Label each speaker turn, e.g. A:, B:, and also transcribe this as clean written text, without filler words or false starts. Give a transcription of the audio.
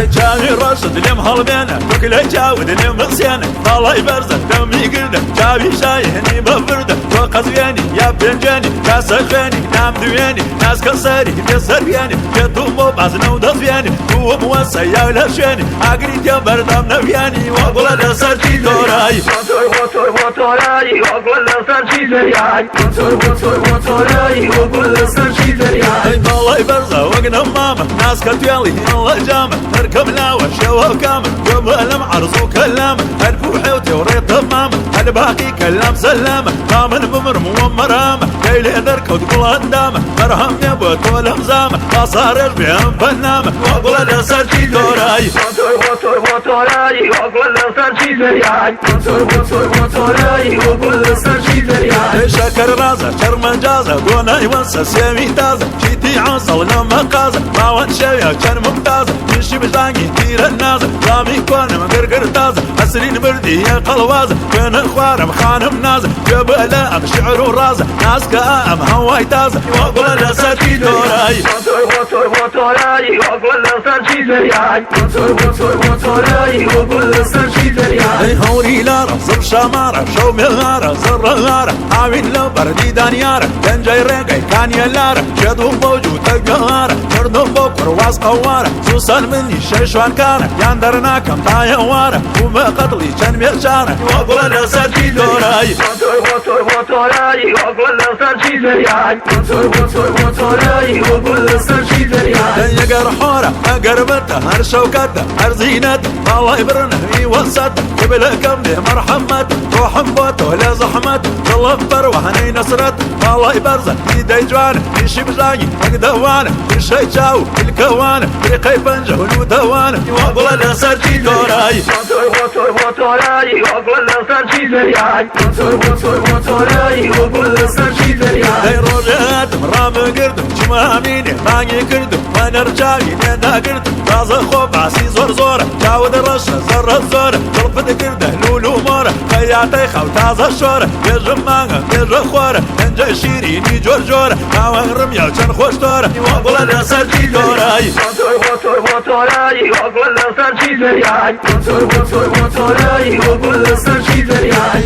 A: جامي رصد لم هالبينا وكل جاود لم غسينا الله يبرزك دمي قرده جابي شايهني بفرده وقزياني يا بنجاني يا سخاني نام دوياني ناس كساري يسرياني يطومو بعزنا ودفياني هو موسى يا لفشاني عقريت يا بردام نفياني واقول لسرتي دوراي وطوراي واقول لسرتي درياي وطوراي واقول لسرتي درياي الله يبرزه وقنا ماما ناس كتوالي الله جامع اركب لاوة شوه كامل قبل معرض وكلامه الفوحي وتوريط تمامه الباقي كلام سلامه كامل بمر ومرامه ليلي ذركه وتقول هندامه مرهم يبوت والهمزامه قصار بهم فنامه واقول لسرتي دوراي وطوراي واقول لسرتي درياي وطوراي واقول لسرتي درياي شكر رازه شرم جازه قونا يوسى سيمي تازه جيتي عصل لما قازه ما وان شويه كان ممتازه يمشي بجاني كثير النازه رامي كون مقرقر تازه حسرين بردي يا قلوازه كان اخوارم خانم نازه جبل شعر ورازه ناس كام هواي تازه واقول لسرتي دوراي وطوراي واقول لسرتي درياي وطوراي واقول لسرتي درياي هوري لارا زر شماره شو مغاره زر غاره عامل لو بردي دانياره كان جاي رقي كان يلاره شدو موجود تقهاره مردو بكر واس قواره سوسن مني شيشوان كاره ياندرنا كم تايواره وما قتلي كان ميرشاره واقول لسرتي دوراي وطوراي واقول لسرتي درياي وطوراي واقول لسرتي درياي يقر حوره اقر بنته هر شوكته هر زينته الله يبرنا يوسط قبل كم مرحمت روح بوته ولا زحمت تلفر وهني نصرت الله يبرزه يدي جوانه يشي بجاني اقدوانه الشي جاو الكوانه ريقي بنجه والودوانه واقول لسرتي دوراي وطوراي واقول لسرتي درياي وطوراي واقول لسرتي درياي روجات مرام قردم جماميني ماني كردم وانا رجالي نادا قردم راز خوب عسي زور زوره جاود الرشه زر الزوره طلبت قرده لولو مورة خياتي خو تازه شوره يجم مانغا يجم خوره انجا شيريني جور جوره ناوان رميا كان خوش دوره واقول لسرتي دوراي وطوراي واقول لسرتي درياي وطوراي واقول لسرتي درياي